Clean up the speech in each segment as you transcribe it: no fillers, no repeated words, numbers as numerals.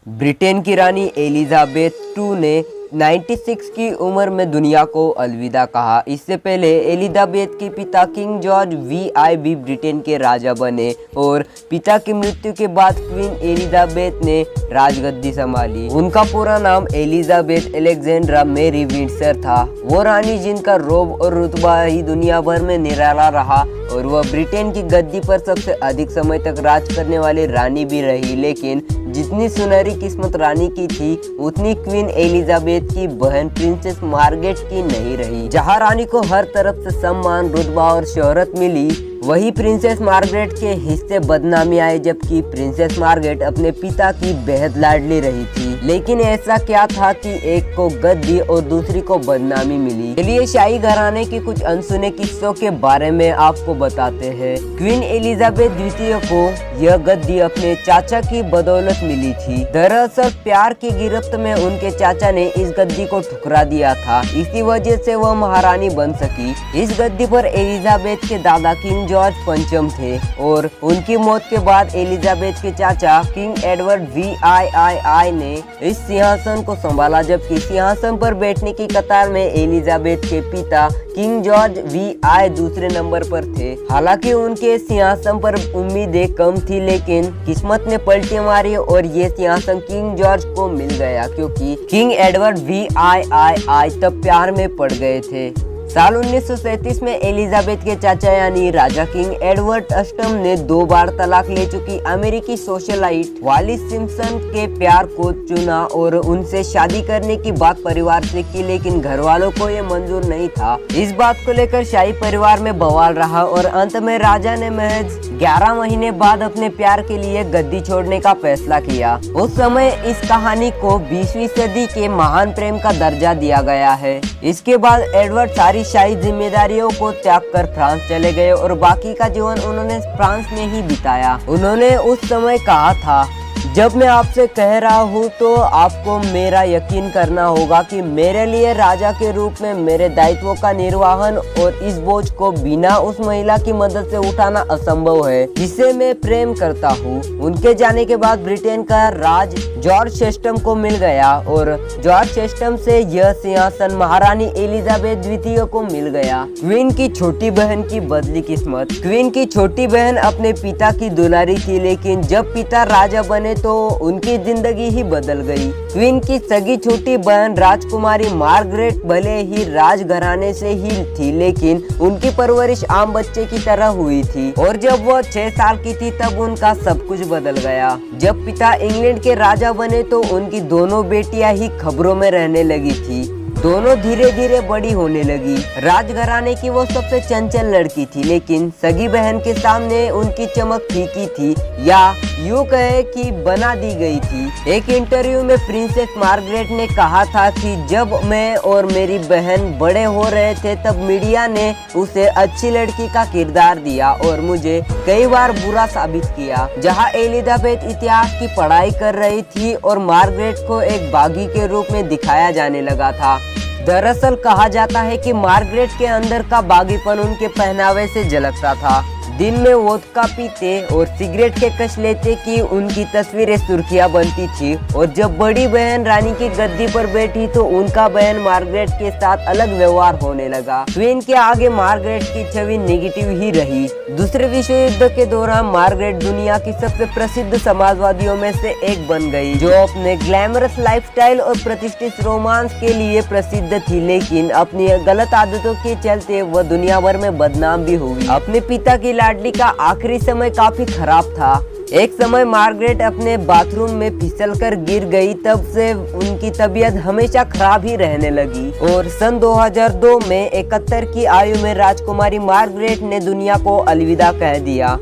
Britain की रानी Elizabeth II ने 96 की उम्र में दुनिया को अलविदा कहा। इससे पहले एलिजाबेथ के पिता किंग जॉर्ज VI ब्रिटेन के राजा बने और पिता की मृत्यु के बाद क्वीन एलिजाबेथ ने राजगद्दी संभाली। उनका पूरा नाम एलिजाबेथ अलेक्जेंड्रा मैरी विंडसर था। वो रानी जिनका रोब और रुतबा ही दुनिया भर में निराला रहा और वह ब्रिटेन की गद्दी पर सबसे अधिक समय तक राज करने वाली रानी भी रही। लेकिन जितनी सुनहरी किस्मत रानी की थी उतनी क्वीन एलिजाबेथ की बहन प्रिंसेस मार्गरेट की नहीं रही। जहां रानी को हर तरफ से सम्मान, रुतबा और शोहरत मिली, वही प्रिंसेस मार्गरेट के हिस्से बदनामी आए। जबकि प्रिंसेस मार्गरेट अपने पिता की बेहद लाडली रही थी। लेकिन ऐसा क्या था कि एक को गद्दी और दूसरी को बदनामी मिली। चलिए शाही घराने के कुछ अनसुने किस्सों के बारे में आपको बताते हैं। क्वीन एलिजाबेथ द्वितीय को यह गद्दी अपने चाचा की बदौलत मिली थी। दरअसल प्यार की गिरफ्त में उनके चाचा ने इस गद्दी को ठुकरा दिया था। इसी वजह से वह महारानी बन सकी। इस गद्दी पर एलिजाबेथ के दादा किंग जॉर्ज पंचम थे और उनकी मौत के बाद एलिजाबेथ के चाचा किंग एडवर्ड VII ने इस सिंहासन को संभाला। जबकि सिंहासन पर बैठने की कतार में एलिजाबेथ के पिता किंग जॉर्ज VI दूसरे नंबर पर थे। हालांकि उनके सिंहासन पर उम्मीदें कम थी, लेकिन किस्मत ने पलटी मारी और ये सिंहासन किंग जॉर्ज को मिल गया, क्योंकि किंग एडवर्ड VII तब प्यार में पड़ गए थे। साल 1937 में एलिजाबेथ के चाचा यानी राजा किंग एडवर्ड अष्टम ने 2 बार तलाक ले चुकी अमेरिकी सोशलाइट वालिस सिम्पसन के प्यार को चुना और उनसे शादी करने की बात परिवार से की, लेकिन घर वालों को ये मंजूर नहीं था। इस बात को लेकर शाही परिवार में बवाल रहा और अंत में राजा ने महज 11 महीने बाद अपने प्यार के लिए गद्दी छोड़ने का फैसला किया। उस समय इस कहानी को 20वीं सदी के महान प्रेम का दर्जा दिया गया है। इसके बाद एडवर्ड सारी शाही जिम्मेदारियों को त्याग कर फ्रांस चले गए और बाकी का जीवन उन्होंने फ्रांस में ही बिताया। उन्होंने उस समय कहा था, जब मैं आपसे कह रहा हूँ तो आपको मेरा यकीन करना होगा कि मेरे लिए राजा के रूप में मेरे दायित्वों का निर्वहन और इस बोझ को बिना उस महिला की मदद से उठाना असंभव है जिसे मैं प्रेम करता हूँ। उनके जाने के बाद ब्रिटेन का राज जॉर्ज VI को मिल गया और जॉर्ज VI से यह सिंहासन महारानी एलिजाबेथ द्वितीय को मिल गया। क्वीन की छोटी बहन की बदली किस्मत। क्वीन की छोटी बहन अपने पिता की दुलारी थी, लेकिन जब पिता राजा बने तो उनकी जिंदगी ही बदल गई। क्वीन की सगी छोटी बहन राजकुमारी मार्गरेट भले ही राजघराने से ही थी, लेकिन उनकी परवरिश आम बच्चे की तरह हुई थी और जब वह 6 साल की थी तब उनका सब कुछ बदल गया। जब पिता इंग्लैंड के राजा बने तो उनकी दोनों बेटियां ही खबरों में रहने लगी थी। दोनों धीरे धीरे बड़ी होने लगी। राजघराने की वो सबसे चंचल लड़की थी, लेकिन सगी बहन के सामने उनकी चमक फीकी थी या यूं कहे कि बना दी गई थी। एक इंटरव्यू में प्रिंसेस मार्गरेट ने कहा था कि जब मैं और मेरी बहन बड़े हो रहे थे तब मीडिया ने उसे अच्छी लड़की का किरदार दिया और मुझे कई बार बुरा साबित किया। जहां एलिजाबेथ इतिहास की पढ़ाई कर रही थी और मार्गरेट को एक बागी के रूप में दिखाया जाने लगा था। दरअसल कहा जाता है कि मार्गरेट के अंदर का बागीपन उनके पहनावे से झलकता था। दिन में वोदका पीते और सिगरेट के कश लेते कि उनकी तस्वीरें सुर्खियां बनती थी और जब बड़ी बहन रानी की गद्दी पर बैठी तो उनका बहन मार्गरेट के साथ अलग व्यवहार होने लगा। क्वीन के आगे मार्गरेट की छवि नेगेटिव ही रही। दूसरे विश्व युद्ध के दौरान मार्गरेट दुनिया की सबसे प्रसिद्ध समाजवादियों में से एक बन गई, जो अपने ग्लैमरस लाइफस्टाइल और प्रतिष्ठित रोमांस के लिए प्रसिद्ध थी, लेकिन अपनी गलत आदतों के चलते वह दुनिया भर में बदनाम भी हुई। अपने पिता की लाडली का आखिरी समय काफी खराब था। एक समय मार्गरेट अपने बाथरूम में फिसलकर गिर गई, तब से उनकी तबीयत हमेशा खराब ही रहने लगी और सन 2002 में 71 की आयु में राजकुमारी मार्गरेट ने दुनिया को अलविदा कह दिया।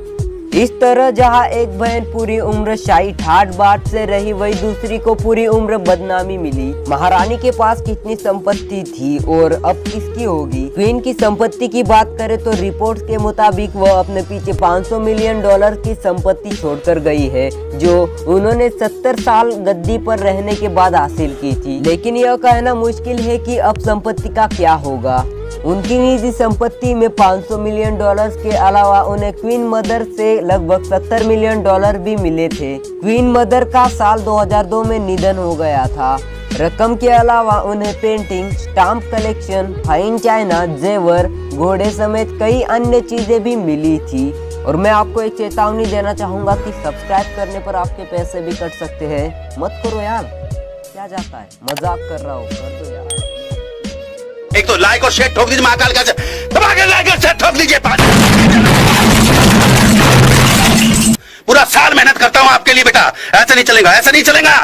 इस तरह जहां एक बहन पूरी उम्र शाही ठाट बाट से रही, वही दूसरी को पूरी उम्र बदनामी मिली। महारानी के पास कितनी संपत्ति थी और अब किसकी होगी? क्वीन की संपत्ति की बात करें तो रिपोर्ट्स के मुताबिक वह अपने पीछे $500 मिलियन की संपत्ति छोड़कर गई है, जो उन्होंने 70 साल गद्दी पर रहने के बाद हासिल की थी। लेकिन यह कहना मुश्किल है कि अब संपत्ति का क्या होगा। उनकी निजी संपत्ति में 500 मिलियन डॉलर्स के अलावा उन्हें क्वीन मदर से लगभग 70 मिलियन डॉलर भी मिले थे। क्वीन मदर का साल 2002 में निधन हो गया था। रकम के अलावा उन्हें painting, stamp collection, fine China, जेवर, घोड़े समेत कई अन्य चीजें भी मिली थी। और मैं आपको एक चेतावनी देना चाहूंगा कि सब्सक्राइब करने पर आपके पैसे भी कट सकते हैं। मत करो यार, क्या जाता है, मजाक कर रहा हूँ, कर दो यार। एक तो लाइक और शेयर ठोक दीजिए, महाकाल का दबा के लाइक और शेयर ठोक दीजिए। पूरा साल मेहनत करता हूँ आपके लिए बेटा, ऐसा नहीं चलेगा, ऐसा नहीं चलेगा।